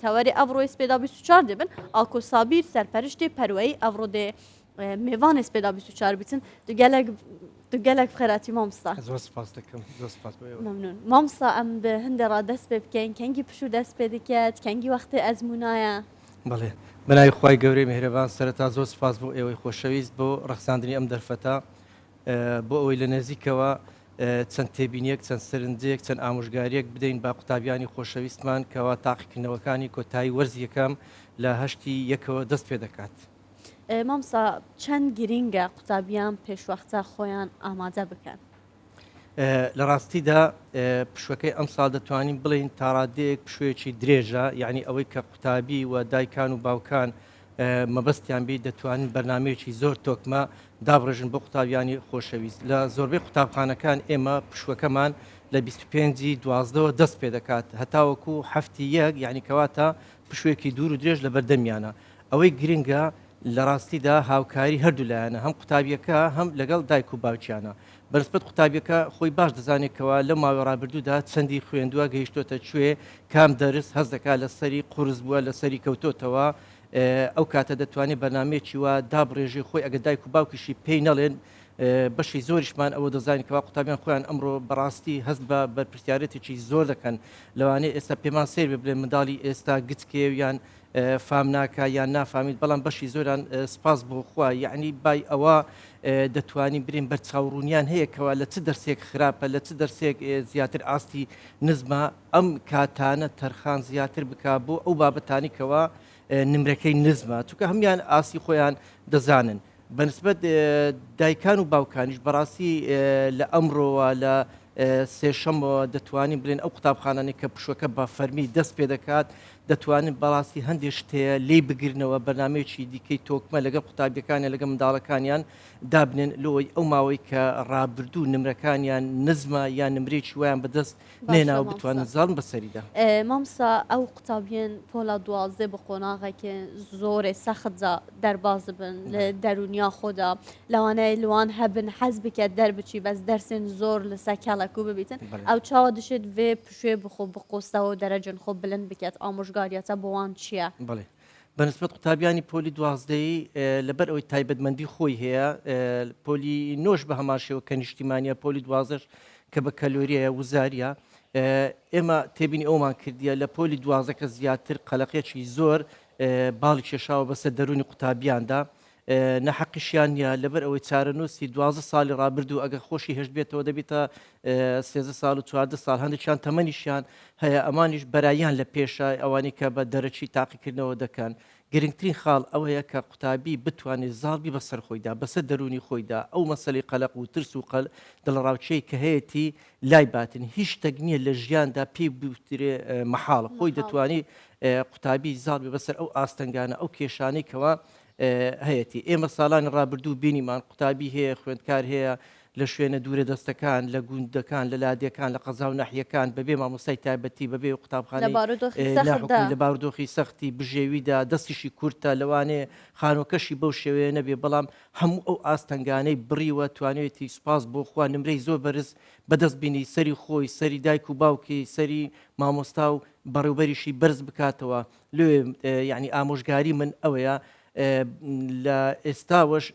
تەوەری ئەڤڕۆی سپێدا 24 دەبن ئاکۆ سابیر سەرپەرشتێ پەروەی ئەڤڕۆ دێ میوان سپێدا 24 بیتن du gelek xeraî mamsta. Zor spas dikim. Zor spas memnun. Mamsta em bi hinde ra dest pê bikin, kengî pişû dest pê diket, kengî wextê ezmûnaya. بەڵێ بەناوی خوای گەورەی میهرەبان سەرەتا زۆر سپاس بۆ ئێوەی خۆشەویست بۆ ڕەخساندنی ئەم دەرفەتە بۆ ئەوەی لە نزیکەوە چەند تێبینیەک چەند سەرنجەیەک چەند ئامۆژگاریەک بدەین با قوتابیانی خۆشەویستمان کەوا تاقیکردنەوەکانی کۆتایی وەرزی یەکەم لە هەشتی یەکەوە دەست پێ دەکات. مامسا چەند گرینگە قوتابیان پێشوەختە خۆیان ئامادە بکەن. لە ڕاستیدا پشوەکەی ئەم ساڵ دەتوانین بڵین تاڕادەیەک پشوەیەکی درێژە یعنی ئەوەی کە قوتابی و دایکان و باوکان مەبەستیان بێ دەتوانین بەرنمەیەکی زۆر تۆکمە دابڕێژن بۆ قوتابیانی خۆشەویست لە زۆربەی قوتابخانەکان ئێمە پشوەکەمان لە 25 دوازدەوە دەست پێ دەکات هەتاوەکو هەفتی یەک یعنی کەواتە پشوێکی دوور و درێژ لە بەردەمیانە ئەوەی گرنگە لە ڕاستیدا هاوکاری هەردوولایەنە هەم قوتابیەکە هەم لەگەڵ دایک و باوکیانە بەرزپەت قوتابیەکە خۆی باش دەزانێتەوە لە ماوەی ڕابردوودا چەندی خوێندووە گەیشتۆتە کوێ کام دەرس هەز دەکات لە سەری قورس بووە لە سەری کەوتۆتەوە ئەو کاتە دەتوانێت بەنامێکی وە دابڕێژی خۆی ئەگە دایک و باوکیشی پێی نەڵێن بەشی زۆریشمان ئەوە دەزانێتەوە قوتابیان خۆیان ئەمڕۆ بەڕاستی هەست بە بەرپرسیارەتێکی زۆر دەکەن لەوانەیە ئێستا پێمان سێر ببرێن منداڵی ئێستا گچکێویان فام ناکە یان نافامید بەڵام بەشی زۆران سپاس بۆ خوا یعنی بای ئەوە دەتوانین برین بەر چاوڕوونیان هەیەکەوە لە چ دەرسێک خراپە لە چ دەرسێک زیاتر ئاستی نزمە ئەم کاتانە تەرخان زیاتر بکا بۆ ئەو بابەتانیکەوە نمرەکەی نزمە چونکە هەمیان ئاسی خۆیان دەزانن بەنسبەت دایکان و باوکانیش بەڕاستی لە ئەمڕۆوە لە سێشەمەوە دەتوانین بڵێن ئەو قوتابخانانی کە پشوەکە بە فەرمی دەست پێ دەکات دەتوانن بەڕاستی هەندێک شتەیە لێ بگرنەوە بەنامەیەکی دیکەی تۆکمە لەگەڵ قوتابیەکانیان لەگە منداڵەکانیان دابنێن لەوەی ئەو ماوەی کە ڕابردوو نمرەکانیان نزمە یان نمرێکی ویان بەدەست نێناوە بتوانن زاڵن بەسەریدا مامسا ئەو قوتابیان پۆلا دوازدێ بە قۆناغێکی زۆرێ سەختجا دەرباز بن لە دەرونیا خۆدا لەوانەیە لەوان هەبن حەز بکات دەربچی بەس دەرسێن زۆر لەسەر کاڵەکو ببیتن ئەو چاوە دشێت وێ پشوێ بخۆ بقۆستەوە دەرەجن خۆ بلند بکات ئامۆژگاریەتە بۆوان چییە؟ بڵێ بەنسبەت قوتابیانی پۆلی دوازدەی لەبەر ئەوەی تایبەتمەندی خۆی هەیە پۆلی نۆش بە هەماشەوە کە نیشتیمانیە پۆلی دوازدەش کە بە کەلۆریە وزاریە ئێمە تێبینی ئەومان کردیە لە پۆلی دوازدە کە زیاتر قەلەقێکی زۆر باڵی کێشاوە بەسەر دەرونی قوتابیاندا نەحەقیشیان نیە لەبەر ئەوەی چارەنووسی 12 ساڵی ڕابردوو ئەگە خۆشی هێشت بێتەوە دەبێتە 13 ساڵ و 14 ساڵ هەندێکیان تەمەنیشیان هەیە ئەمانیش بەرایان لە پێشە ئەوانی کە بە دەرەچی تاقیکردنەوە دەکەن گرنگترین خاڵ ئەوەیە کە قوتابی بتوانێت زاڵبی بەسەر خۆیدا بەسەر دەرونی خۆیدا ئەو مەسەلەی قەلق و ترس و دڵڕاوچەی کە هەیەی لای باتن هیچ شتێک نییە لە ژیاندا پێی بوترێ مەحاڵە خۆی دەتوانی قوتابی زاڵبی بەسەر ئەو ئاستەنگانە ئەو کێشانەی کەوە هەیەی ئێمە ساڵانی ڕابردوو بینیمان قوتابی هەیە خوێندکار هەیە لە شوێنە دوورە دەستەکان لە گوندەکان لە لادیەکان لە قەزا و ناحیەکان بەبێ مامۆستای تایبەتی بەبێ قوتابخانەی لە بارودۆخی سەختی بژێویدا دەستیشی کورتە لەوانەیە خانۆکەشی بەو شێوەیە نەبێ بەڵام هەموو ئەو ئاستەنگانەی بڕیوە توانێتی سوپاس بۆ خوا نمرەی زۆر بەرز بەدەست بینی سەری خۆی سەری دایک و باوکی سەری مامۆستا و بەڕێوبەریشی بەرز بکاتەوە لێ یعنی ئامۆژگاری من ئەوەیە لە ئێستاوەش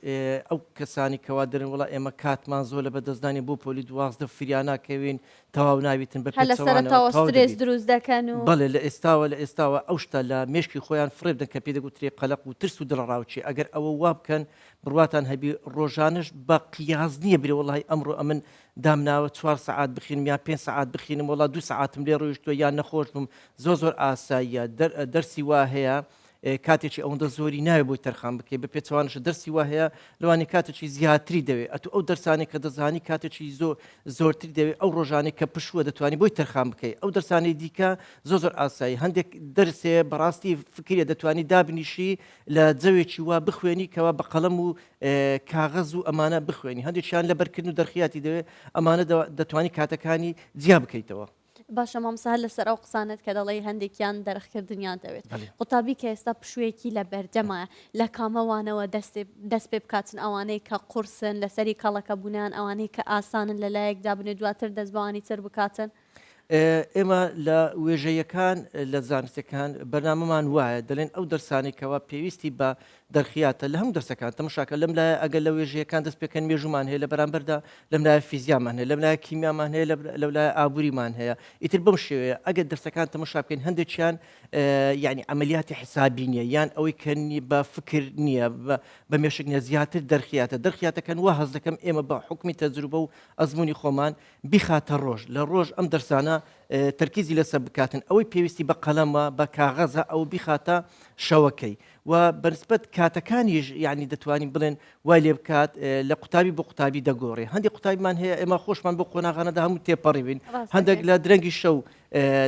ئەو کەسانی کەوا دەرن وڵا ئێمە کاتمان زۆر لە بەدەستدانی بۆ پۆلی دوازدە فریاناکەوین تەواو ناویتن بە پێ دروست دەکەن و بڵێ لە ئێستاوە ئەو شتە لە مێشکی خۆیان فرێبدەن کە پێ دەگوترێ قەلق و ترس و دڵڕاوچی ئەگەر ئەوە وا بکەن بڕواتان هەبی ڕۆژانش بە قیاز نییە برێ وڵی ئەمڕۆ ئەمن دامناوە 4 سعات بخینم یا 5 سعات بخینم وڵا 2 سعاتم لێ ڕۆیشتووە یان نەخۆش بم زۆر ئاساییە دەرسی وا هەیە کاتێکی ئەوەندە زۆری ناوێ بۆی تەرخان بکەیت بە پێچوانش دەرسی وا هەیە لەوانی کاتێکی زیاتری دەوێت ئەتو ئەو دەرسانی کە دەزانی کاتێکی زۆرتری دەوێت ئەو ڕۆژانەی کە پشووە دەتوانانی بۆی تەرخان بکەیت ئەو دەرسانی دیکە زۆر ئاسایی هەندێک دەرسێ بەڕاستی فکرێ دەتوانی دابنیشی لە جەوێکی وا بخوێنی کەوا بە قەڵەم و کاغەز و ئەمانە بخوێنی هەندێکیان لە بەرکردن و دەرخیاتی دەوێت ئەمانە دەتوانی کاتەکانی جیا بکەیتەوە. باشە مامسا لەسەر ئەو قسانت کە دەڵی هەندێکیان دەرەخکردنیان دەوێت قوتابی کە ئێستا پشوویەکی لە بەردەمایە لە کامەوانەوە دەست پێ بکاتن ئەوانەی کە قورسن لەسەری کاڵەکە بوونیان ئەوانەی کە ئاسانن لەلایەکدا بنێ دواتر دەستبوانی تر بکاتن ئێمە لە وێژەیەکان لە زانستەکان بەرنامەمان وایە دەڵێن ئەو دەرسانێکەوە پێویستی بە دەرخیاتە لە هەموو دەرسەکان تەماشاکە لەم لایە ئەگەر لە وێژەیەکان دەست پێکەن مێژومان هەیە لە بەرامبەردا لەم لایە فیزیامان هەیە لەم لایە کیمیامان هەیە لەو لایە ئابووریمان هەیە ئیتر بەم شێوەیە ئەگەر دەرسەکان تەماشا بکەین هەندێکیان یعنی عملیاتی حسابی نییە یان ئەوەی کەنی بە فکر نییە بە مێشک نیە زیاتر دەرخیاتەکەن وا هەز دەکەم ئێمە بە حکمی تەجروبە و ئەزمموی خۆمان بیخاتە ڕۆژ لە ڕۆژ ئەم دەرسانە تەرکیزی لەسەر بکاتن ئەوەی پێویستی بە قەلەمە بە کاغەزە ئەو بیخاتە شەوەکەی و بەنسبەت کاتەکانیش یعنی دەتوانین بڵێن وای لێ بکات لە قوتابی بۆ قوتابی دەگۆڕێ هەندی قوتابیمان هەیە ئێمە خۆشمان بۆ قۆناغانەدا هەموو تێپەڕیبین هەندێک لە درەنگی شەو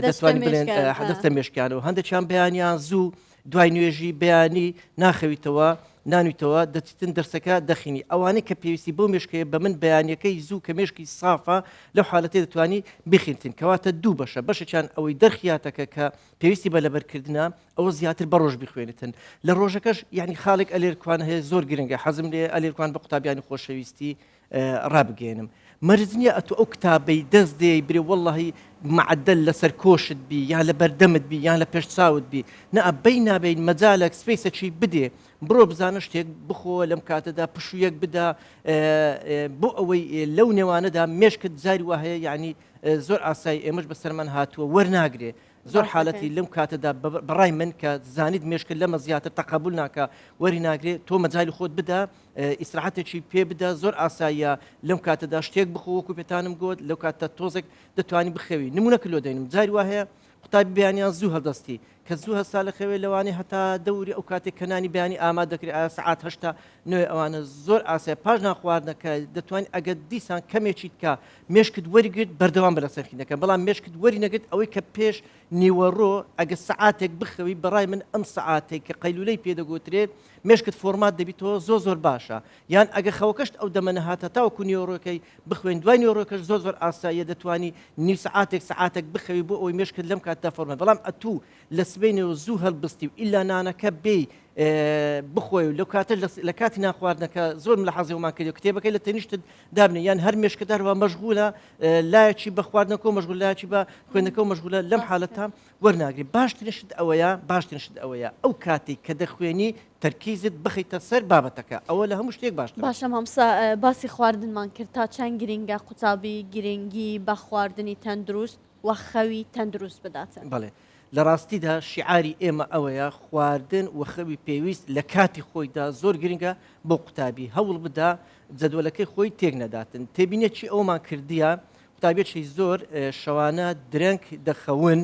دەتوانین بڵێن دەستە مێشکیانەوە هەندێکیان بەیانیان زوو دوای نوێژی بەیانی ناخەویتەوە نانویتەوە دەچیتن دەرسەکە دەخینی ئەوانەی کە پێویستی بۆ مێشکەیە بە من بەیانەکەی زوو کە مێشکی سافە لەو حالەتێ دەتوانی بخینتن کەواتە دوو بەشە بەشێکیان ئەوەی دەرخیاتەکە کە پێویستی بە لەبەرکردنە ئەوە زیاتر بە ڕۆژ بخوێنێتن لە ڕۆژەکەش یعنی خاڵێک ئەلێرکوان هەیە زۆر گرنگە حەزم لێ ئەلێرکوان بە قوتابیانی خۆشەویستی ڕابگەێنم مەرج نییە ئەتو ئەو کتابەی دەست دێ برێ وەڵڵاهی معدل لەسەر کۆشت بی یان لە بەردەمت بی یان لە پێش چاوت بی نەبەی نابین مەجالێک سپیسەکی بدێ بڕۆ بزانە شتێک بخۆ لەم کاتەدا پشوویەک بدا بۆ ئەوەی لەو نێوانەدا مێشکت جاری وا هەیە یعنی زۆر ئاسایی ئێمەش بەسەرمان هاتووە وەرناگرێ زۆر حالەتی لەم کاتەدا بەڕای من کە زانیت مێشکرد لەمە زیاتر تەقبول ناکە وەری ناگرێت تۆ مەجای خۆت بدە ئیسراحەتێکی پێ بدە زۆر ئاساییە لەم کاتەدا شتێک بخۆ وەکو پێتانم گوت لەو کاتە تۆزێک دەتوانی بخەوی نمونەکە لۆ دەینم جاری وا هەیە قوتابی بەیانیان زوو هەڵدەستی کە زوو هەستا لە خەوێ لەوانەیە هەتا دەوری ئەو کاتێک کەنانی بەیانی ئامادە دەکرێت ئایا سەعات هەشتا نوێ ئەوانە زۆر ئاسای پاش ناخواردنەکە دەتوانین ئەگەر دیسان کەمێکیت کە مێشکت وەریگرت بەردەوام بە لەسەرخینەکە بەڵام مێشکت وەری نەگرت ئەوەی کە پێش نیوەڕۆ ئەگە سەعاتێک بخەوی بەڕای من ئەم سەعاتێک کە قەیلولەی پێدەگوترێت مێشکت فۆرمات دەبیتەوە زۆر باشە یان ئەگە خەوەکەشت ئەو دەمەنە هاتە تاوەکو نیوەڕۆکەی بخوێن دوای نیوەڕۆکەش زۆر ئاساییە دەتوانی نیو سەعاتێک بخەوی بۆ ئەوی مێشکت لەم کاتتا فۆرمات بەڵام ئەتوو لە سبەینەوە زوو هەڵبستی و ئیلا نانەکە بێ بخۆی و لەو کاتە لە کاتی ناخواردنەکە زۆر لە حەزیەوەمان کردی کتێبەکەی لە تەنیشتت دابنێ یان هەر مێشکدارەوە مەشغولە لایەکی بە خواردنەکە و مەشغول لایەکی بە خوێندنەکە و مەشغولە لەم حالەتە وەرناگری باشترشت ئەوەیە ئەو کاتێک کە دەخوێنی تەرکیزت بخیتە سەر بابەتەکە ئەوە لە هەموو شتێک باشتر باشە مامسا باسی خواردنمان کرد تا چەند گرنگە قوتابی گرنگی بە خواردنی تەندروست و خەوی تەندروست بداتن بەڵێ لە ڕاستیدا شیعاری ئێمە ئەوەیە خواردن و خەوی پێویست لە کاتی خۆیدا زۆر گرنگە بۆ قوتابی هەوڵ بدا جەدوەلەکەی خۆی تێک نەداتن تێبینێت چی ئەومان کردیە قوتابێکی زۆر شەوانە درەنگ دەخەون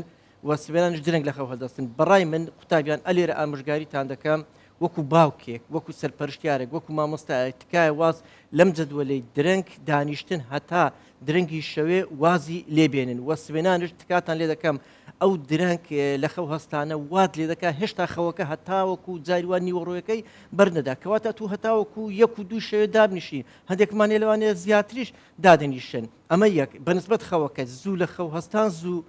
و سبێنانش درەنگ لە خەو هەڵدەستن بەڕای من قوتابیان ئەلێرە ئامۆژگاریتان دەکەم وەکو باوکێک وەکو سەرپەرشتیارێک وەکو مامۆستایە تکایە واز لەم جەدوەلەی درەنگ دانیشتن هەتا درەنگی شەوێ وازی لێبێنن وە سبێنانش تکاتان لێ دەکەم ئەو درەنگ لە خەو هەستانە وات لێ دەکات هێشتا خەوەکە هەتاوەکو جاریوان نیوەڕۆیەکەی بەرنەدا کەواتە تو هەتاوەکو یەک و دوو شەوێ دابنیشی هەندێکمانێ لەوانەیە زیاتریش دادەنیشن ئەمە یەک بەنسبەت خەوەکە زوو لە خەو هەستان زوو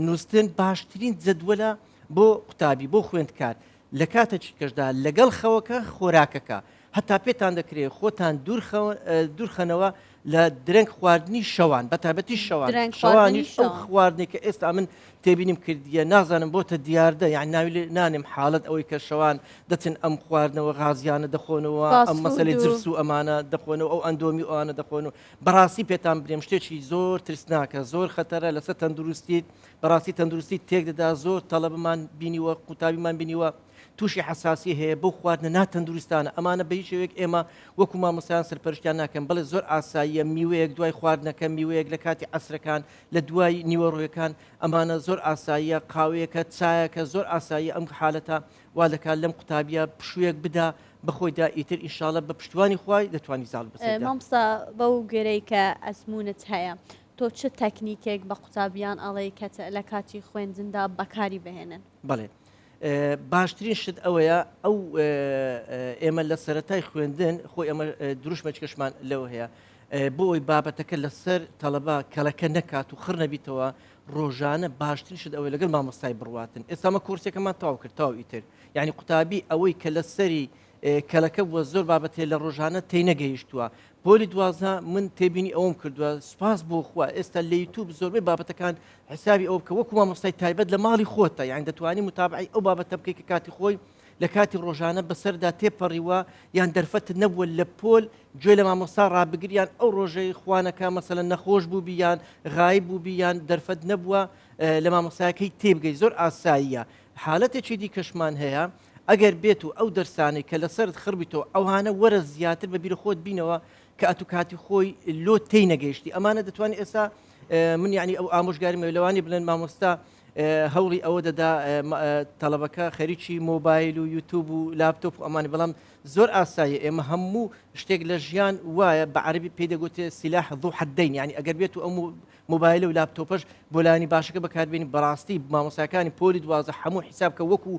نووسن باشترین جەدوەلە بۆ قوتابی بۆ خوێندکار لە کاتێکی کەشدا لەگەڵ خەوەکە خۆراکەکە هەتا پێتان دەکرێت خۆتان دوورخەنەوە لە درەنگ خواردنی شەوان بە تایبەتی شەوانیش ئەو خواردنی کە ئێستا من تێبینیم کردیە نازانم بۆتە دیاردە یان ناوی نانم حاڵەت ئەوەی کە شەوان دەچن ئەم خواردنەوە غازیانە دەخۆنەوە ئەم مەسەلەی جرس و ئەمانە دەخۆنەوە ئەو ئەندۆمی ئەوانە دەخۆن و بەڕاستی پێتان برێم شتێکی زۆر ترسناکە زۆر خەتەرە لەسەر تەندروستیت بەڕاستی تەندروستی تێک دەدا زۆر تەڵەبمان بینیوە قوتابیمان بینیوە تووشی حساسی هەیە بۆ خواردنە ناتەندروستانە ئەمانە بە هیچ شێوەیەک ئێمە وەکو مامۆستایان سەرپەرشتیان ناکەن بەڵێ زۆر ئاساییە میوەیەک دوای خواردنەکە میوەیەک لە کاتی عەسرەکان لە دوای نیوەڕۆیەکان ئەمانە زۆر ئاساییە قاوەیەکە چایەکە زۆر ئاسایی ئەم حالەتە وا دەکات لەم قوتابیە پشوویەک بدا بەخۆیدا ئیتر ئینشاڵە بە پشتیوانی خوای دەتوانی زاڵ بسێت مامسا بەو گوێرەی کە ئەزمونت هەیە تۆ چه تەکنیکێک بە قوتابیان ئەڵێ کە لە کاتی خوێندندا بەکاری بهێنن بەڵێ باشترین شت ئەوەیە ئەو ئێمە لە سەرەتای خوێندن خۆی ئەمە دروشمەچکەشمان لەوە هەیە بۆ ئەوی بابەتەکە لەسەر تەڵەبا کەلەکە نەکات و خڕ نەبیتەوە ڕۆژانە باشترین شت ئەوەی لەگەڵ مامۆستای بڕواتن ئێستامە کورسێکەمان تاو کرد تاو ئیتر یعنی قوتابی ئەوەی کە لەسەری کەلەکە بووە زۆر بابەتێ لە ڕۆژانە تێی نەگەیشتووە. پۆلی دوازە من تێبینی ئەوم کردووە سوپاس بۆ خوا ئێستا لە یوتیوب زۆربەی بابەتەکان حسابی ئەو بکە وەکو مامۆستای تایبەت لە ماڵی خۆتە، یان دەتوانی متابعی ئەو بابەتە بکەی کە کاتی خۆی لە کاتی ڕۆژانە بەسەردا تێپەڕیوە یان دەرفەت نەبووە لە پۆل گوێ لە مامۆستا ڕابگریان ئەو ڕۆژەی خوانەکە مەسەلەن نەخۆش بوو بیان غایب بوو بیان دەرفەت نەبووە لە مامۆستایەکەی تێبگەی زۆر ئاساییە. حالەتێکی دیکەشمان هەیە ئەگەر بێت و ئەو دەرسانی کە لەسەرت خڕبیتەوە ئەوانە وەرە زیاتر بە بیرە خۆت بینەوە کە ئەتو کاتی خۆی لۆ تێی نەگەیشتی ئەمانە دەتوانێت ئێستا من یعنی ئەو ئامۆژگاری مەلەوانی بڵێن مامۆستا هەوڵی ئەوە دەدا تەڵەبەکە خەریکی مۆبایل و یوتیوب و لاپتۆپ و ئەمانی بەڵام زۆر ئاساییە ئێمە هەموو شتێک لە ژیان وایە بە عەربی پێی دەگوتێ سیلاح ذو حەدەین، یعنی ئەگەر بێت و ئەو مۆبایلە و لاپتۆپەش بۆ لایەنی باشەکە بەکاربێنی بەڕاستی مامۆستاکانی پۆلی دوازە هەموو حیسابکە وەکو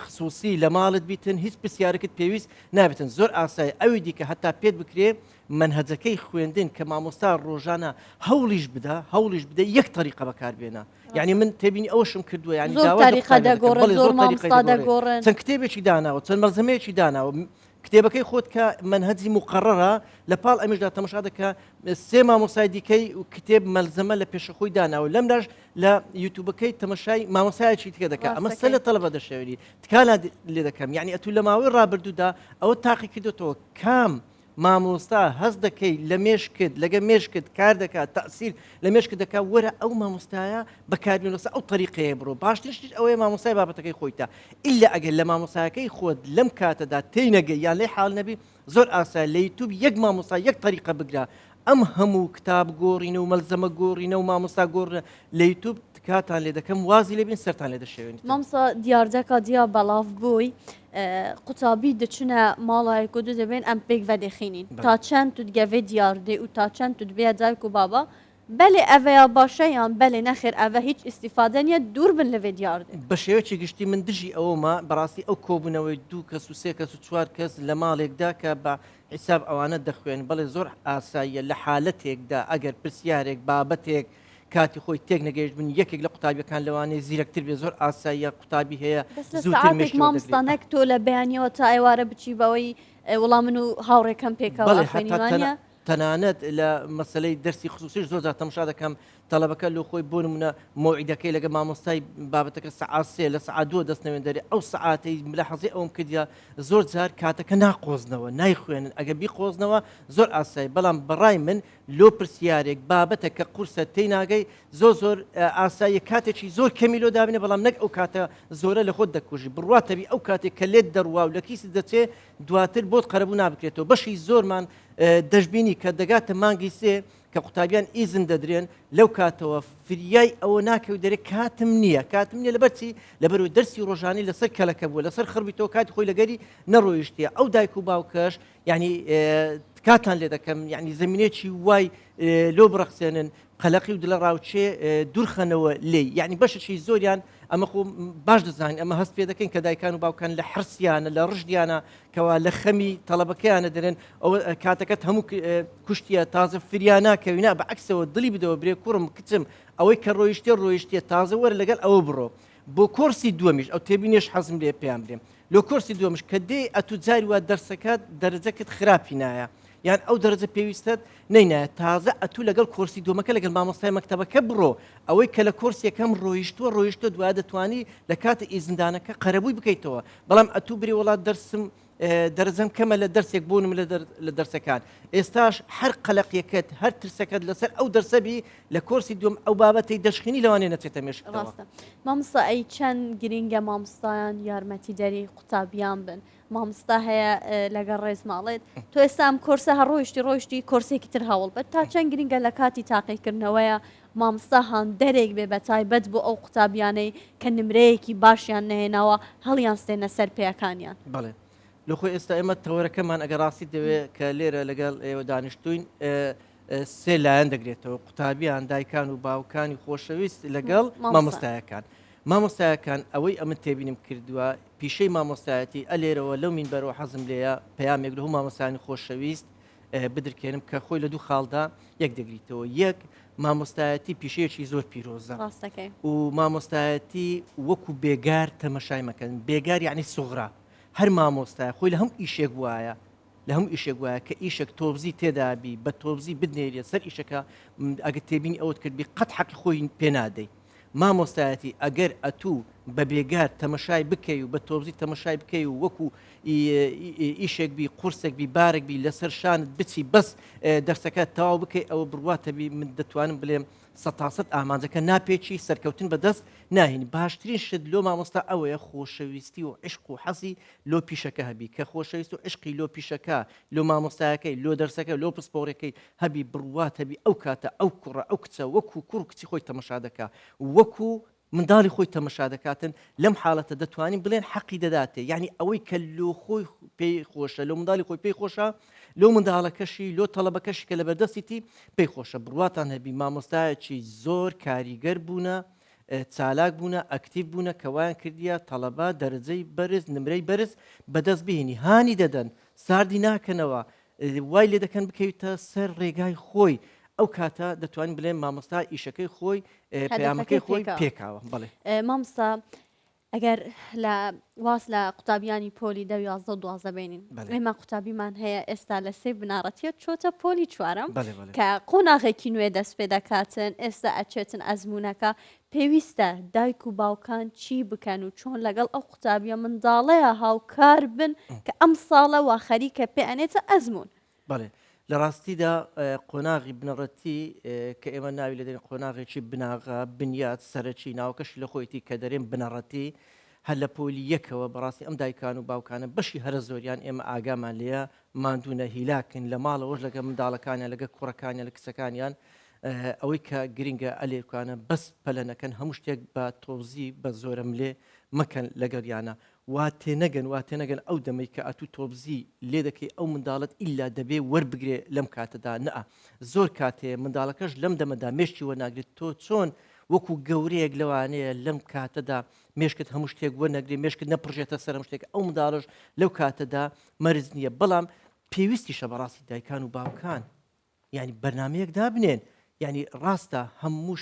خصوصی لە ماڵت بیتن هیچ پرسیارەکەت پێویست نابێتن زۆر ئاسایە. ئەوی دیکە هەتا پێت بکرێ منهەجەکەی خوێندن کە مامۆستا ڕۆژانە هەوڵیش بدە یەک طریقە بەکاربێنە. یعنی من تێبینی ئەوشم کردووە یعنی زۆر طریقە دەگۆڕن زۆر مامۆستا دەگۆڕن چەند کتێبێکی داناوە چەند مەلزمەیەکی داناوە کتێبەکەی خۆت کە منهەجی مقرڕە لە پاڵ ئەمیشدا تەماشا دەکە سێ مامۆسای دیکەی و کتێب مەلزەمە لە پێشەخۆی داناوە لەم لاش لە یوتیوبەکەی تەماشای مامۆسایەکی تکە دەکات ئەمە سەر لە تەڵەبە دەشێوی تکالا لێ دەکەم یعنی ئەتوو لە ماوەی ڕابردوودا ئەوە تاقی کردوتەوە کام مامۆستا هەست دەکەی لە مێشکت لەگە مێشکت کار دەکات تەسییر لە مێشکت دەکات وەرە ئەو مامۆستایە بەکاربێنەوە ئەو طریقەیە بڕۆ باشترش ئەوەیە مامۆستای بابەتەکەی خۆیتە ئیلا ئەگەر لە مامۆستایەکەی خۆت لەم کاتەدا تێی نەگەی یان لێ حاڵ نەبی زۆر ئاسا لە یوتیوب یەک مامۆستا یەک طریقە بگرا ئەم هەموو کتاب گۆڕینە و مەلزەمە گۆڕینە و مامۆستا گۆڕنە لە یوتیوب کاتان لێ دەکەم وازی لێبین سەرتان لێ دەشێوێنیت. مامۆستا دیاردەکە دیا بەڵاو بووی قوتابی دەچونە ماڵایەک و دەبێن ئەم پێک ڤەدەخینین تا چەند تو دگەوێ دیاردێ و تا چەند تو دبێ دایک و بابا بەلێ ئەڤەیە باشە یان بەلێ نەخێر ئەڤە هیچ ئیسیفادە نیە دوور بن لەوێ دیاردێ بە شێوەیەکی گشتی من دژی ئەوەمە بەڕاستی ئەو کۆبوونەوەی دوو کەس و سێ کەس و چوار کەس لە ماڵێکدا کە بە حیساب ئەوانە دەخوێن بەڵێ زۆر ئاساییە لە حالەتێکدا ئەگەر پرسیارێک بابەتێک کاتی خۆی تێک نەگەیشت بن یەکێک لە قوتابیەکان لەوانەیە زیرەکتر بێ زۆر ئاساییە قوتابی هەیە زووتر مامۆستانێک تۆ لە بەیانیەوە تا ئێوارە بچی بەوەی وەڵام من و هاوڕێکەم پێکەوە خوێنیوانە تەنانەت لە مەسلەی دەرسی خصوصیش زۆر جار تەماشا دەکەم تەڵەبەکە لە خۆی بۆ نمونە مۆعیدەکەی لەگە مامۆستای بابەتەکە سەعات سێ لە سەعات دووە دەستنەوێن دەرێ ئەو سەعاتەی ملاحەزەی ئەوم کردیا زۆر جار کاتەکە ناقۆزنەوە نایخوێنن ئەگە بیقۆزنەوە زۆر ئاسایی بەڵام بەڕای من لۆ پرسیارێک بابەتە کە قورسە تێی ناگەی زۆر ئاسایی کاتێکی زۆر کەمی لۆ دابنێ بەڵام نەک ئەو کاتە زۆرە لە خۆت دەکوژی بڕاتەبی ئەو کاتێک کە لێت دەڕوا و لە کیسی دەچێ دواتر بۆت قەرەبوو نابکرێتەوە بەشی زۆرمان دەشبینی کە دەگاتە مانگی سێ کە قوتابیان ئیزن دەدرێن لەو کاتەوە فریای ئەوە ناکەوت دەرێ کاتم نییە لەبەرچی لەبەرەوەی دەرسی ڕۆژانی لەسەر کەلەکە بووە لەسەر خڕبیتەوە کاتی خۆی لەگەری نەڕۆیشتە ئەو دایک و باوکەش ینی کاتان لێ دەکەم یعنی زمینێکی وای لۆ بڕەخسێنن قەلەقی و دلە ڕاوچێ دوورخەنەوە لێ یعنی بەشەی زۆریان ئەمە خۆ باش دەزانین ئەمە هەست پێ دەکەین کە دایکان و باوکان لە حرسیانە لە ڕژدیانە کەوا لە خەمی تەڵەبەکەیانە دەرێن ئەو کاتەکەت هەموو کوشتیە تازە فریانە کەوینا بە عکسەوە دڵی بدەوە برێ کوڕم کچم ئەوەی کە ڕۆیشتێ تازە وەرە لەگەڵ ئەوە بڕۆ بۆ کۆرسی دووەمیش ئەو تێبینێش حەزم لێ پێیان برێم لۆ کۆرسی دووەمش کە دێ ئەتو جاری وا دەرسەکەت دەرەجەکەت خراپی نایە یان ئەو دەرەجە پێویستت نینایە تازە ئەتوو لەگەڵ کۆرسی دووەمەکە لەگەڵ مامۆستای مەکتەبەکە بڕۆ ئەوەی کە لە کۆرسیەکەم ڕۆیشتووە دوای دەتوانی لە کاتە ئیزندانەکە قەرەبووی بکەیتەوە بەڵام ئەتوو برێ وڵات دەرسم دەرەجەم کەمە لە دەرسێک بوونم لە دەرسەکان ئێستاش هەر قەلەقیەکەت هەر ترسەکەت لەسەر ئەو دەرسەبی لە کۆرسی دووەم ئەو بابەتی دەشخینی لەوانێ نەچێتە مێشکەوە مامۆستا ئەی چەند گرینگە مامۆستایان یارمەتی دەری قوتابیان بن مامۆستا هەیە لەگەڵ ڕێز ماڵێت تۆ ئێستا ئەم کۆرسە ڕۆیشتی کۆرسێکی تر هەوڵ بەر تا چەند گرینگە لە کاتی تاقیکردنەوەیە مامۆستا هەان دەرێک بێ بە تایبەت بۆ ئەو قوتابیانەی کە نمرەیەکی باشیان نهێناوە هەڵیان ستێنە سەر پێیەکانیان بەڵێ لەخۆی ئێستا ئێمە تەوەرەکەمان ئەگەر ڕاستی دەوێت کە لێرە لەگەڵ ئێوە دانیشتوین سێ لایەن دەگرێتەوە قوتابیان دایکان و باوکانی خۆشەویست لەگەڵ مامۆستایەکان مامۆستایەکان ئەوەی ئەمە تێبینیم کردووە پیشەی مامۆستایەتی ئەلێرەوە لەو مینبەرەوە حەزم لێیە پەیامێک لە هەموو مامۆستایانی خۆشەویست بدرکێنم کە خۆی لە دوو خاڵدا یەک دەگریتەوە یەک مامۆستایەتی پیشەیەکی زۆر پیرۆزە و مامۆستایەتی وەکو بێگار تەمەشای مەکەن بێگار یعنی سوغرا هەر مامۆستای خۆی لە هەم ئیشێک وایە لە هەم ئیشێک وایە کە ئیشێک تۆبزی تێدابی بە تۆبزی بدنێریە سەر ئیشەکە ئەگە تێبینی ئەوت کردبی قەت حەقی خۆی پێنادەی مامۆستایەتی ئەگەر ئەتوو بە بێگار تەمەشای بکەی و بە تۆبزی تەمەشای بکەی و وەکو ئیشێک بی قورسێک بی بارێک بی لەسەر شانت بچی بەس دەرسەکە تەواو بکەی ئەوە بڕواتە بی من دەتوانم بڵێم سەتاسەد ئامانجەکە ناپێکی سەرکەوتن بەدەست ناهێنی باشترین شت لۆ مامۆستا ئەوەیە خۆشەویستی و عشق و حەزی لۆ پیشەکە هەبی کە خۆشەویست و عشقی لۆ پیشەکە لۆ مامۆستایەکەی لۆ دەرسەکە لۆ پسپۆڕەکەی هەبی بڕوات هەبی ئەو کاتە ئەو کوڕە ئەو کچە وەکو کوڕ کچی خۆی تەمەشا دەکا وەکو منداڵی خۆی تەمەشا دەکاتن لەم حاڵەتە دەتوانین بڵێن حەقی دەداتێ یعنی ئەوەی کە لۆ خۆی پێی خۆشە لۆ منداڵی خۆی پێی خۆشە لۆ منداڵەکەشی لۆ تەڵەبەکەشی کە لە بەردەستیتی پێی خۆشە بڕواتان هەبی مامۆستایەکی زۆر کاریگەر بوونە چالاک بوونە ئەکتیو بوونە کەوایان کردیە تەڵەبە دەرەجەی بەرز نمرەی بەرز بەدەست بهێنی هانی دەدەن ساردی ناکەنەوە وای لێ دەکەن بکەویتە سەر ڕێگای خۆی ئەو کاتە دەتوانین بڵێن مامۆستا ئیشەکەی خۆی پەیامەکەی خۆی پێکاوە بڵێ مامۆستا ئەگەر لە واز لە قوتابیانی پۆلی 11 بینین ئێمە قوتابیمان هەیە ئێستا لە سێ بناڕەتیە چۆتە پۆلی چوارم کە قۆناغێکی نوێ دەست پێ دەکاتن ئێستا ئەچێتن ئەزمونونەکە پێویستە دایک و باوکان چی بکەن و چۆن لەگەڵ ئەو قوتابیە منداڵەیە هاوکار بن کە ئەم ساڵە وا خەریکە پێ ئەنێتە ئەزمون بڵێ لە ڕاستیدا قۆناغی بنەڕەتی کە ئێمە ناوی لە دێن قۆناغێکی بناغا بنیات سەرەکی ناوکەشی لە خۆیتی کە دەرێن بنەڕەتی هەر لە پۆلی یەکەوە بەڕاستی ئەم دایکان و باوکانە بەشی هەرە زۆریان ئێمە ئاگامان لێە ماندوونە هیلاکن لە ماڵەوەش لەگە منداڵەکانیان لەگە کوڕەکانیان لە کچەکانیان ئەوەی کە گرنگە ئەلێکانە بەس پەلەنەکەن هەموو شتێک بە تۆزی بە زۆرم لێ مەکەن لەگەریانە وا تێنەگەن ئەو دەمەی کە ئەتوو تۆبزی لێ دەکەی ئەو منداڵت ئیلا دەبێ وەربگرێ لەم کاتەدا نەئە زۆر کاتێ منداڵەکەش لەم دەمەدا مێشتی وەناگرێت تۆ چۆن وەکو گەورەیەک لەوانەیە لەم کاتەدا مێشکت هەموو شتێک وەرنەگرێ مێشکت نەپڕژێتە سەرم شتێک ئەو منداڵش لەو کاتەدا مەرز نییە بەڵام پێویستیشە بەڕاستی دایکان و باوکان یعنی بەرنمەیەک دابنێن یعنی ڕاستە هەموو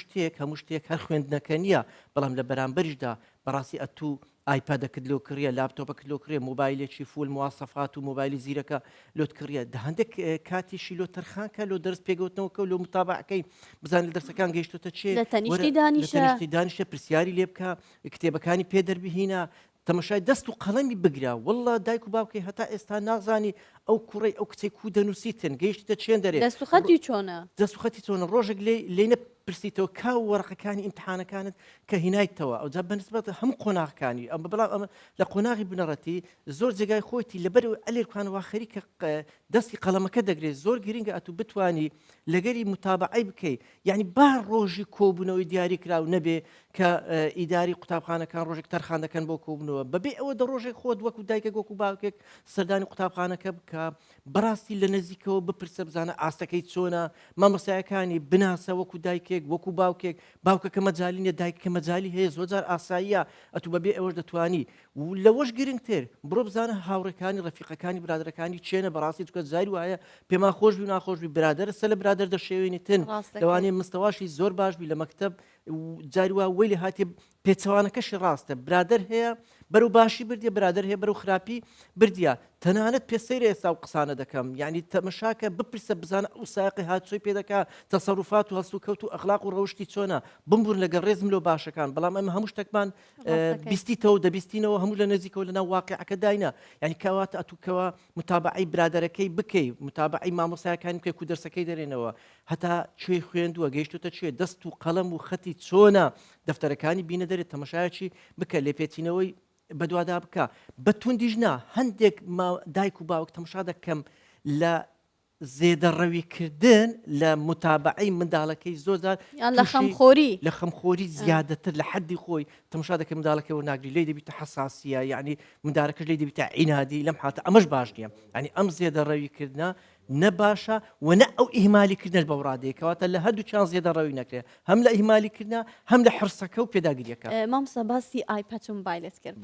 شتێک هەر خوێندنەکە نییە بەڵام لە بەرامبەریشدا بەڕاستی ئەتوو ئایپادەکرد لۆ کڕە لاپتۆپەکە لۆ کرێ مۆبایلێکی فول مواسەفات و مۆبایلی زیرەکە لۆت کڕە هەندێک کاتیشی لۆ تەرخانکە لۆ دەرس پێگەوتنەوەکە لۆ متابعەکەی بزان لە دەرسەکان گەیشتۆتە چێ تەنیشتی دانیشتە پرسیاری لێ بکە کتێبەکانی پێ دەربهینە تەمەشای دەست و قەڵەمی بگرا والله دایک و باوکەی هەتا ئێستا نازانی ئەو کوڕی ئەو کچەی کو دەنووسیتن گەیشتە چێن دەرێت دەستوخەتی چۆنە دەستوخەتی چۆنە ڕۆژێک لێنە پرسیتەوە کاو وەرەقەکانی ئیمتحانەکانت کە هینایتەوە ئەو جا بەنسبەت هەموو قۆناغەکانی ئەم بەڵام ئەمە لە قۆناغی بنەڕەتی زۆر جێگای خۆیتی لەبەر ئەلێرکانەوە خەریکە دەستی قەڵەمەکە دەگرێت زۆر گرنگە ئەتوو بتوانی لەگەری متابعی بکەیت یعنی با ڕۆژی کۆبوونەوەی دیاری کراو نەبێ کە ئیداری قوتابخانەکان ڕۆژێک تەرخان دەکەن بۆ کۆبنەوە بەبێ ئەوە دە ڕۆژێک خۆت وەکو دایکە وەکو باوکێک سەردانی قوتابخانەکە بکە بەڕاستی لە نزیکەوە بپرسە بزانە ئاستەکەی چۆنە مامۆستایەکانی بناسە وەکو دایکێک وەکو باوکێک باوکەکە مەجای نیە دایککە مەجای هەیە زۆرجار ئاساییە ئەتوو بەبێ ئەوەش دەتوانی لەوەش گرنگتر بڕۆ بزانە هاوڕەکانی ڕەفیقەکانی برادەکانی چێنە بەڕاستی چکە زاری وایە پێما خۆشبی و ناخۆشبی برادر سە لە برادر دەشێوێنیتن لەوانەیە مستەواشی زۆر باشبی لە مەکتەب جاری وا وەی لە هااتێ پێچەوانەکەشی ڕاستە برادر هەیە بەرەو باشی بردیە برادر هەیە بەرەو خراپی بردیە تەنانەت پێسەیرە ئێستا و قسانە دەکەم یعنی تەمەشاکە بپرسە بزانە ئەو ساقی هاتچۆی پێ دەکا تەسەڕوفات و هەست و کەوت و ئەخلاق و ڕەوشی چۆنە بمبوون لەگەڵ ڕێزم لەو باشەکان بەڵام ئەمە هەموو شتێکمان بیستیتەوە دەبیستینەوە هەموو لە نزیکەوە لەناو واقعەکە داینە یعنی کەواتە ئەتوکەوە متابعی برادەرەکەی بکەی متابعی مامۆسایەکانی بکەی و دەرسەکەی دەرێنەوە هەتا کوێی خوێندووە گەیشتوتە کوێ دەست و قەڵەم و خەتی چۆنە دەفتەرەکانی بینە دەرێت تەمەشایەکی بکە لێپێچینەوەی بەدوادا بکە بە توندیژنا هەندێک دایک و باوک تەماشا دەکەم لە زێدەڕەویکردن لە متابعی منداڵەکەی زۆرجار لە خەمخۆری زیادەتر لە حەدی خۆی تەماشا دەکەم منداڵەکەەوە ناگری لێ دەبیتە حەساسیە یعنی منداڵەکەش لێ دەبیتە عینادی لەم حاتە ئەمەش باش نییە ینی ئەم زێدەڕەویکردە نەباشە و نە ئەو ئیهمالیکردن بە ڕادەیەکەواتە لە هەردوو چیان زێدەڕەوی نەکرێت هەم لە ئیهمالیکردە هەم لە حرسەکە و پێداگیریەکە مامۆستا باسی ئایپەد و مۆبایلت کرد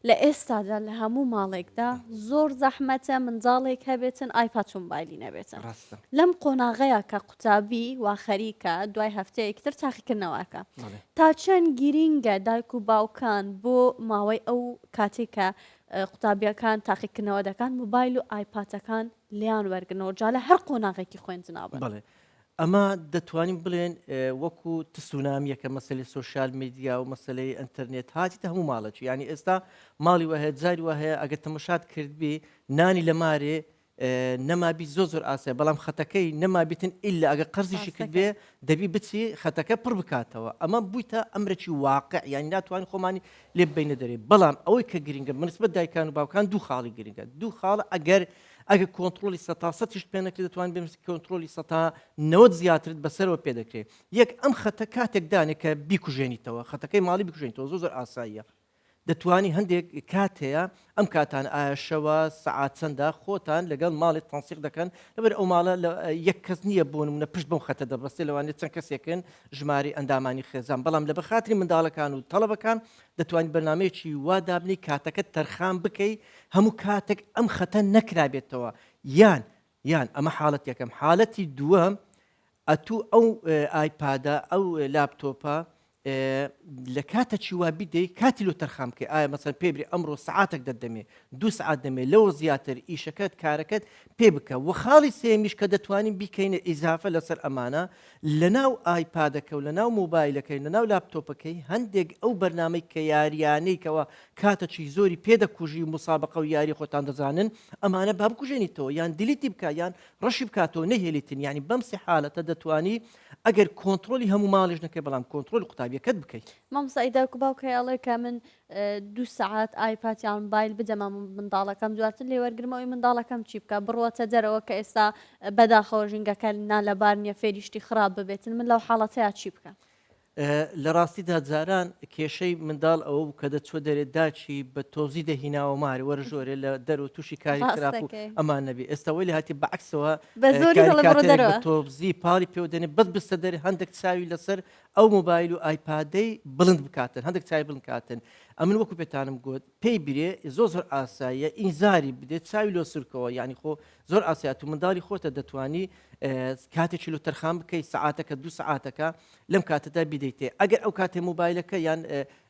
لە ئێستادا لە هەموو ماڵێکدا زۆر زەحمەتە منداڵێک هەبێتن ئایپاد و مۆبایلی نەبێتن. ڕاستە لەم قۆناغەیە کە قوتابی وا خەریکە دوای هەفتەیەکتر تاقیکردنەوەکە بەڵێ. تا چەند گیرینگە دایک و باوکان بۆ ماوەی ئەو کاتێکە قوتابیەکان تاقیکردنەوە دەکەن موبایل و ئایپاتەکان لیان وەرگنەوە جا لە هەر قۆناغێکی خوێندنابن. بڵێ ئەمە دەتوانین بڵێن وەکو تسونامیەکە مەسلەی سوۆشال میدیا و مەسلەی ئەتەرنێت هاتیتە هەموو ماڵەکی ینی ئێستا ماڵی وهەیە جاری وهەیە ئەگەر تەمەشات کردبی نانی لە مارێ نەمابی زۆر ئاسای بەڵام خەتەکەی نەمابیتن ئللا ئەگە قەرزیشی کردبێ دەبی بچی خەتەکە پڕ بکاتەوە ئەمە بوویتە ئەمرێکی واقع ینی ناتوانین خۆمانی لێ بینە دەرێ بەڵام ئەوەی کە گرنگە منسبەت دایکان و باوکان دوو خاڵی گرنگە دوو خاڵ ئەگەر کۆنتترۆلی سەتا تیشت پێ نەکرێت دەتوان بێ کۆنتترۆلی سەتا نەوەت زیاترت بەسەرەوە پێ دەکرێت یەک ئەم خەتە کاتێک دانێک کە بیکوژێنیتەوە خەتەکەی ماڵی بکوژێنیتەوە زۆر ئاساییە دەتوانی هەندێک کاتەیە ئەم کاتان ئایا شەوە سعات چەندە خۆتان لەگەڵ ماڵی تەنسیق دەکەن لەبەر ئەو ماڵە یەک کەس نییە بۆ نمونە پشت بەم خەتە دەبڕستی لەوانێت چەند کەسێکن ژماری ئەندامانی خێزان بەڵام لە بەخاتری منداڵەکان و تەڵەبەکان دەتوانین بەرنمەیەکی وا دابنی کاتەکە تەرخان بکەی هەموو کاتێک ئەم خەتە نەکرابێتەوە یان ئەمە حاڵەت یەکەم حاڵەتی دووەم ئەتوو ئەو ئایپادە ئەو لاپتۆپە لە کاتەکی وا بیدەی کاتی لۆ تەرخام بکەی ئایا مەسەن پێبری ئەمڕۆ سعاتێک دەدەمێ دو سعات دەمێ لەوە زیاتر ئیشەکەت کارەکەت پێ بکە و خاڵی سێمیش کە دەتوانین بیکەینە ئیزافە لەسەر ئەمانە لەناو ئایپادەکە و لەناو مۆبایلەکەی لەناو لاپتۆپەکەی هەندێک ئەو بەرنامەی کە یاریانەیەکەوە کاتەکی زۆری پێدەکوژی مسابقە و یاری خۆتان دەزانن ئەمانە با بکوژێنیتەوە یان دیلیتی بکە یان ڕەشی بکاتەوە نەهێلیتن ینی بەم سێ حالەتە دەتوانی ئەگەر کۆنتترۆلی هەموو ماڵیش نەکەی بەڵام کۆنتترۆل قوتابیەکەت بکەیت مامۆستا دایک و باوکەیاڵێ کە من دو سعات ئایپاتیان مۆبایل بدەمە منداڵەکەم دواتر لێوەرگرمەوەی منداڵەکەم چی بکە بڕوەتە دەرەوە کە ئێستا بەداخەوە ژینگەکە نا لەبار نیە فێریشتی خراپ ببێتن من لەو حاڵەتەیە چی بکە لە ڕاستیدا جاران کێشەی منداڵ ئەوە بوو کە دەچوە دەرێت داچی بە تۆزی دەهیناوە ماری وەرژۆرێ لە دەرەوە تووشی کاری خراپ و ئەمان نەبی ئێستاوەی لە هاتی بەعکسەوە تۆبزی پاڵی پێودێنێ بەس بستە دەرێ هەندێک چاوی لەسەر ئەو مۆبایل و ئایپادەی بڵند بکاتن هەندێک چاوی بڵند کاتن ئەمن وەکو پێتانم گوت پێی برێ زۆر ئاساییە ئینزاری بدێت چاوی لۆ سرکەوە ینی خۆ زۆر ئاسایەت و منداڵی خۆتە دەتوانی کاتێکی لۆ تەرخان بکەی سعاتەکە دو سعاتەکە لەم کاتەدا بیدەیتێ ئەگەر ئەو کاتێ مۆبایلەکە یان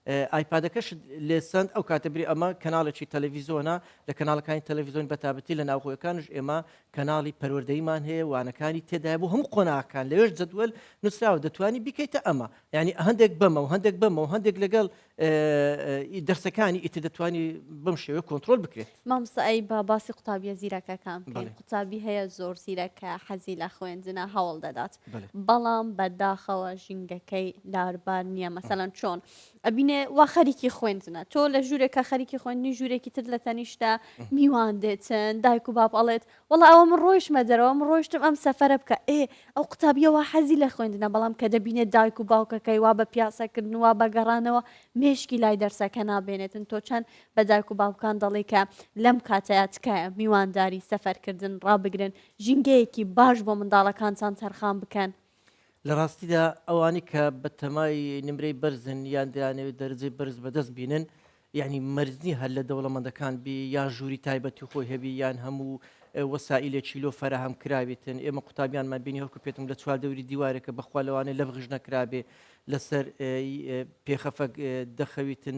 ئایپادەکەش لێسەند ئەو کاتە بری ئەمە کەناڵێکی تەلەڤیزۆنە لە کەناڵەکانی تەلەڤیزۆن بەتابەتی لە ناوخۆیەکانش ئێمە کەناڵی پەروەردەیمان هەیە وانەکانی تێدای بوو هەموو قۆناغەکان لەوێش جەدوەل نووسراوە دەتوانی بیکەیتە ئەمە ینی هەندێک بەمە و هەندێک بەمە و هەندێک لەگەڵ دەرسەکانی ئیتر دەتوانی بەم شێوە کۆنتترۆل بکرێت مامۆستا ئەی با باسی قوتابیە زیرەکەکان بکەین قوتابی هەیە زۆر زیرەکە حەزی لە خوێندنە هەوڵ دەدات بەڵام بەداخەوە ژینگەکەی لاربار نییە مەسەلەن چۆن ئەبینێ وا خەریکی خوێندنە تۆ لە ژوورێکە خەریکی خوێندنی ژوورێکی تر لە تەنیشتا میوان دێتن دایک و باپ ئەڵێت وەڵا ئەوە من ڕۆیشمە دەرەوە من ڕۆیشتم ئەم سەفەرە بکە ئەو قوتابیەوە حەزی لە خوێندنە بەڵام کە دەبینێت دایک و باوکەکەی وا بە پیاسەکردن وا بەگەڕانەوە مێشکی لای دەرسەکە نابێنێتن تۆ چەند بە دایک و باوکان دەڵێ کە لەم کاتەیە تکایە میوانداری سەفەرکردن ڕابگرن ژینگەیەکی باش بۆ منداڵەکانتان تەرخان بکەن لە ڕاستیدا ئەوانی کە بە تەمای نمرەی بەرزن یان دەیانەوێت دەرجەی بەرز بەدەست بینن یعنی مەرزنی هەر لە دەوڵەمەندەکان بی یان ژووری تایبەتی خۆی هەبی یان هەموو وەسائلێکی لۆ فەرەهەم کرابێتن ئێمە قوتابیانمان بینی هەوکو پێتم لە چوار دەوری دیوارێکە بەخوا لەوانەیە لە بغژ نەکرابێ لەسەر پێخەفەک دەخەویتن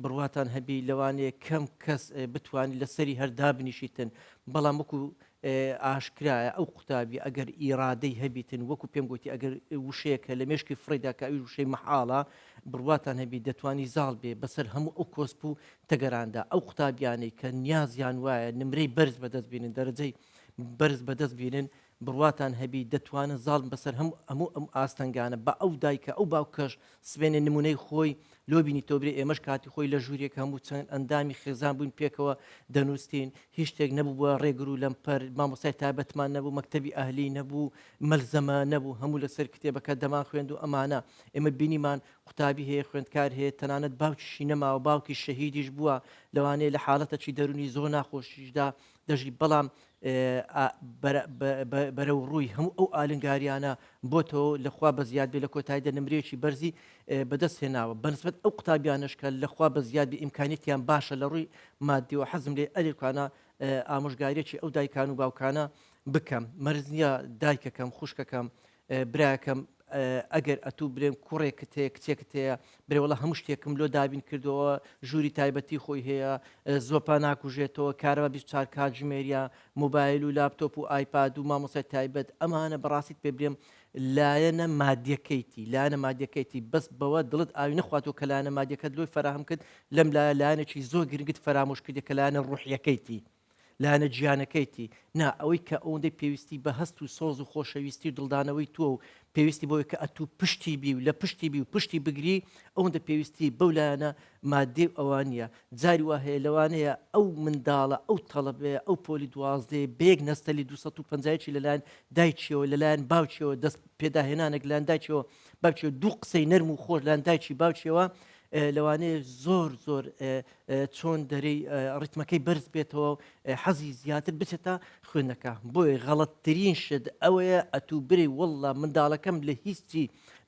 بڕواتان هەبی لەوانەیە کەم کەس بتوانانی لەسەری هەردا بنیشیتن بەڵام وەکو ئاشکرایە ئەو قوتابی ئەگەر ئیرادەی هەبیتن وەکو پێم گوتی ئەگەر وشەیەکە لە مێشکی فڕیداکە ئەوی وشەی مەحاڵە بڕواتان هەبی دەتوانی زاڵ بێ بەسەر هەموو ئەو کۆسپ و تەگەراندا ئەو قوتابیانەی کە نیازیان وایە نمرەی بەرز بەدەست بینن دەرەجەی بەرز بەدەست بینن بڕواتان هەبی دەتوانن زاڵ بەسەر هەموو ئەم ئاستەنگانە بە ئەو دایکە ئەو باوکەش سبێنێ نمونەی خۆی لۆ بینی تۆبرێ ئێمەش کاتی خۆی لە ژوورێک هەموو چەند ئەندامی خێزان بووین پێکەوە دەنووسین هیچ شتێک نەبوو بە ڕێگر و لەمپەر مامۆسای تایبەتمان نەبوو مەکتەبی ئەهلی نەبوو مەلزەمە نەبوو هەموو لەسەر کتێبەکە دەمان خوێند و ئەمانە ئێمە بینیمان قوتابی هەیە خوێندکار هەیە تەنانەت باوکیشی نەماوە باوکی شەهیدیش بووە لەوانەیە لە حاڵەتەکی دەرونی زۆر ناخۆشیشدا دەژی بەڵام بەرەو ڕووی هەموو ئەو ئالنگاریانە بۆتەوە لەخوا بە زیاد بێ لە کۆتاییدا نمرێکی بەرزی بەدەست هێناوە بەنسبەت ئەو قوتابیانشکە لەخوا بە زیاد بێ ئیمکانیتیان باشە لە ڕووی مادیەوە حەزم لێ ئەلێکوانە ئامۆژگاریەکی ئەو دایکان و باوکانە بکەم مەرز نییە دایکەکەم خوشکەکەم براکەم ئەگەر ئەتوو برێن کوڕێکت هەیە کچێکت هەیە برێوەڵە هەموو شتێکم لۆ دابین کردەوە ژووری تایبەتی خۆی هەیە زۆپا ناکوژێتەوە کارەوە 24 کاتژمێریە موبایل و لاپتۆپ و ئایپاد و مامۆسای تایبەت ئەمانە بەڕاستیت پێ برێم لایەنە مادیەکەیتی لایەنە مادیەکەیتی بەس بەوە دڵت ئاوی نەخواتەوە کە لایەنە مادیەکەت لۆی فراهم کرد لەم لایەنێکی زۆر گرنگت فرامۆش کردی کە لایەنە ڕوحیەکەیتی لاەنە گیانەکەیتی نا ئەوەی کە ئەوەندەی پێویستی بە هەست و سۆز و خۆشەویستی دڵدانەوەی تۆ و پێویستی بۆی کە ئەتوو پشتی بی و لە پشتی بی و پشتی بگری ئەوەندە پێویستی بەو لایەنە مادێ ئەوان نیە جاری وا هەیە لەوانەیە ئەو منداڵە ئەو تەڵەبەیە ئەو پۆلی دوازدەیە بەیەک نەستەلی 250 لەلایەن دایکیەوە لەلایەن باوکیەوە دەست پێداهێنانێک لایەن دایکیەوە باوکیەوە دوو قسەی نەرم و خۆش لایەن دایکی باوکیەوە لەوانەیە زۆر چۆن دەرەی ڕیتمەکەی بەرز بێتەوە حەزی زیاتر بچێتە خوێندنەکە بۆیە غەڵەتترین شت ئەوەیە ئەتوو برێ وەڵڵا منداڵەکەم لە هیچی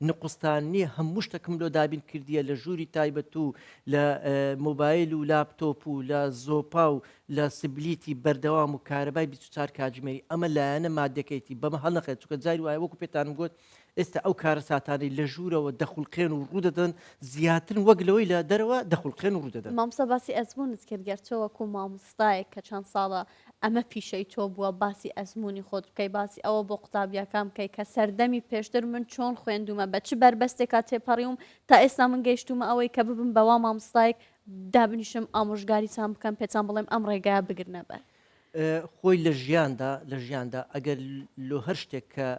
نقستان نییە هەموو شتەکەم لۆ دابین کردیە لە ژووری تایبەت و لە مۆبایل و لاپتۆپ و لە زۆپا و لە سبلیتی بەردەوام و کارەبای 24 کاتژمێری ئەمە لایەنە مادەکەیتی بەمە هەڵ نەخێت چونکە جاری وایە وەکو پێتانم گوت ئێستا ئەو کارە ساتانی لە ژوورەوە دەخولقێن و ڕوودەدەن زیاترن وەک لەوەی لە دەرەوە دەخولقێن و ڕوودەدەن مامۆستا باسی ئەزمونت کرد گەرچەوەکو مامۆستایەک کە چەند ساڵە ئەمە پیشەی تۆ بووە باسی ئەزمموی خۆت بکەی باسی ئەوە بۆ قوتابیەکان بکەی کە سەردەمی پێشتر من چۆن خوێندومە بە چ بربەستێکا تێپەڕیوم تا ئێستا من گەیشتومە ئەوەی کە ببم بەوا مامۆستایەک دابنیشم ئامۆژگاریتان بکەم پێچان بڵێم ئەم ڕێگایە بگرنە بەر خۆی لە ژیاندا ئەگەر لۆ هەر شتێک کە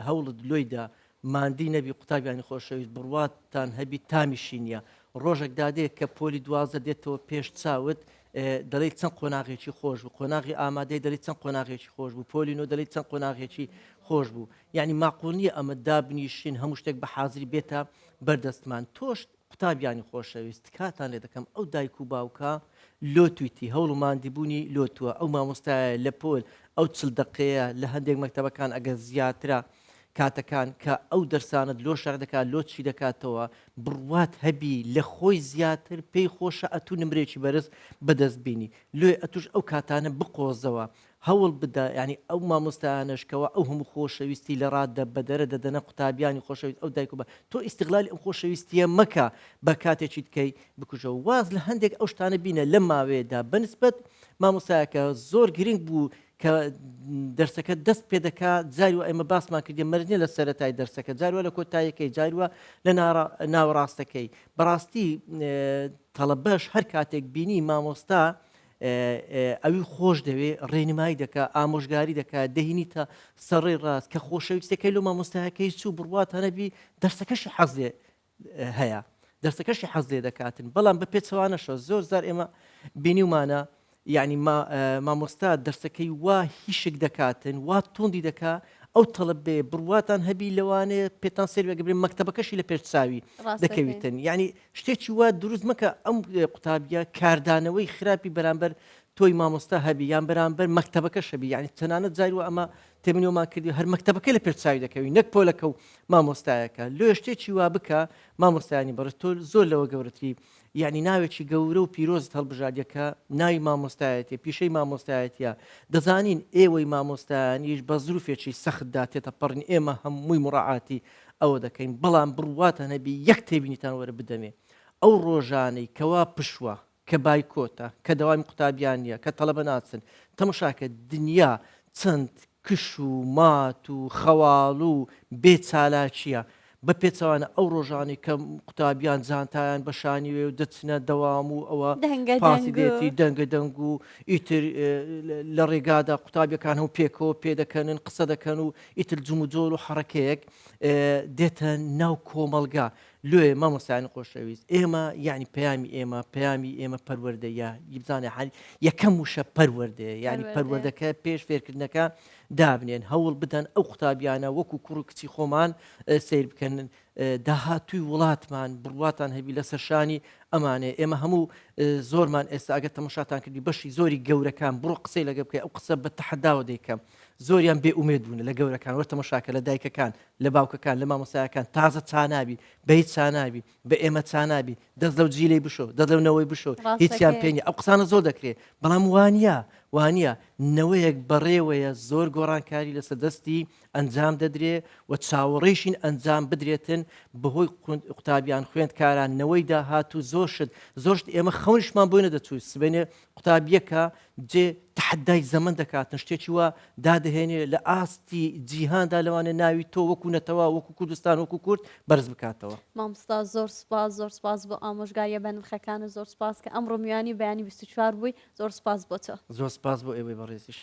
هەوڵت لۆیدا ماندی نەبی قوتابیانی خۆشەویست بڕواتان هەبی تامیشی نییە ڕۆژێک دادەیە کە پۆلی دوازە دێتەوە پێش چاوت دەڵێت چەند قۆناغێکی خۆش بوو قۆناغی ئامادەی دەڵێت چەند قۆناغێکی خۆش بوو پۆلینۆ دەڵێت چەند قۆناغێکی خۆش بوو یعنی ماقۆنیە ئەمە دابنیشین هەموو شتێک بە حازری بێتە بەردەستمان تۆش قوتابیانی خۆشەویست کاتان لێ دەکەم ئەو دایک و باوکە لۆتویتی هەوڵ و ماندیبوونی لۆتووە ئەو مامۆستایە لە پۆل ئەو چل دقەیە لە هەندێک مەکتەبەکان ئەگەر زیاترە کاتەکان کە ئەو دەرسانت لۆ شەق دەکات لۆ چی دەکاتەوە بڕوات هەبی لە خۆی زیاتر پێی خۆشە ئەتوو نمرێکی بەرز بەدەست بینی لێ ئەتوش ئەو کاتانە بقۆزەوە هەوڵ بدە ینی ئەو مامۆستایانشکەوە ئەو هەموو خۆشەویستی لە ڕاددە بەدەرە دەدەنە قوتابیانی خۆشەویست ئەو دایک و بە تۆ ئیستیغلالی ئەم خۆشەویستیە مەکە بە کاتێکی بکەی بکوژەوە واز لە هەندێک ئەو شتانە بینە لە ماوەیەدا بەنسبەت مامۆستایەکە زۆر گرنگ بوو کە دەرسەکە دەست پێ دەکات جاریوە ئێمە باسمان کردی مەرجە لە سەرەتای دەرسەکە جاروە لە کۆتاییەکەی جاروە لە ناوەڕاستەکەی بەڕاستی تەڵەبەش هەر کاتێک بینی مامۆستا ئەوی خۆش دەوێت ڕێنمایی دەکات ئامۆژگاری دەکات دەهینیتە سەڕێ ڕاست کە خۆشەویستەکەی لە مامۆستایەکەی چوو بڕوات هەنەبی دەرسەکەشی حەزێ هەیە دەرسەکەشی حەزێ دەکاتن بەڵام بە پێچەوانەشە زۆر زار ئێمە بینیومانە یعنی مامۆستا دەرسەکەی وا هیشک دەکاتن وا توندی دەکات ئەو تەڵب بێ بڕواتان هەبی لەوانەیە پێتان سێوەگەبرێن مەکتەبەکەشی لە پێشچاوی دەکەویتن ینی شتێکی وا دروست مەکە ئەم قوتابیە کاردانەوەی خراپی بەرامبەر تۆی مامۆستا هەبی یان بەرامبەر مەکتەبەکە شەبی ینی تەنانەت جاریوە ئەمە تێمنیۆمان کردی هەر مەکتەبەکەی لە پێشچاوی دەکەوی نەک پۆلەکە و مامۆستایەکە لێ شتێکی وا بکە مامۆستایانی بەڕست تۆ زۆر لەوە گەورەتری یعنی ناوێکی گەورە و پیرۆزت هەڵبژاردیەکە ناوی مامۆستایەتی پیشەی مامۆستایەتە دەزانین ئێوەی مامۆستایانیش بە زروفێکی سەختدا تێتە پەڕین ئێمە هەمووی مڕعاتی ئەوە دەکەین بەڵام بڕواتە نەبی یەک تێبینیتان وەرە بدەمێ ئەو ڕۆژانەی کەوا پشوە کە بایکۆتە کە دەوامی قوتابیان نیە کە تەڵەبە ناچن تەماشاکە دنیا چەند کش و مات و خەواڵ و بێچالاکیە بە پێچەوانە ئەو ڕۆژانی کە قوتابیان جانتایان بەشانیوێ و دەچنە دەوام و ئەوە پاسی دێتی دەنگە دەنگ و ئیتر لە ڕێگادا قوتابیەکان هەم پێکەوە پێدەکەنن قسە دەکەن و ئیتر جوم و جۆل و حڕەکەیەک دێتە ناو کۆمەلگا لێ مامۆستایانی خۆشەویست ئێمە یعنی پەیامی ئێمە پەروەردەیە بزانێ حالی یەکەم وشە پەروەردەیە یعنی پەروەردەکە پێش فێرکردنەکە دابنێن هەوڵ بدەن ئەو قوتابیانە وەکو کوڕ و کچی خۆمان سیر بکەن داهاتووی وڵاتمان بڕواتان هەبی لەسەر شانی ئەمانێ ئێمە هەموو زۆرمان ئێستا ئەگەر تەماشاتان کردی بەشی زۆری گەورەکان بڕۆ قسەی لەگە بکە ئەو قسە بە تەحەداوە دەیکەم زۆریان بێئومێد بوون لە گەورەکان وەرتە مەشاکە لە دایکەکان لە باوکەکان لە مامۆسایەکان تازە چانابی بە هیچ چانابی بە ئێمە چانابی دەست لەو جیلەی بشۆ دەست لەونەوەی بشۆ هیچیان پێنی ئەو قسانە زۆر دەکرێت بەڵام وانە نەوەیەک بەڕێوەیە زۆر گۆڕانکاری لەسەر دەستی ئەنجام دەدرێ و چاوەڕێشین ئەنجام بدرێتن بەهۆی قوتابیان خوێندکاران نەوەی داهاتوو زۆرشت ئێمە خەونشمان بۆی نەدەچوو سبێنێ قوتابیەکە جێ تحدای زەمن دەکاتن شتێکی وە دادەهێنێ لە ئاستی جیهاندا لەوانە ناوی تۆ وەکو نەتەوە وەکو کوردستان وەکو کورد بەرز بکاتەوە مامۆستا زۆر سپاس بۆ ئامۆژگاریە بە نرخەکانە زۆر سپاس کە ئەمڕۆ میوانی بەیانی 24 بووی زۆر سپاس بۆ تۆ زۆر سپاس بۆ ئێوەی بەڕێزیش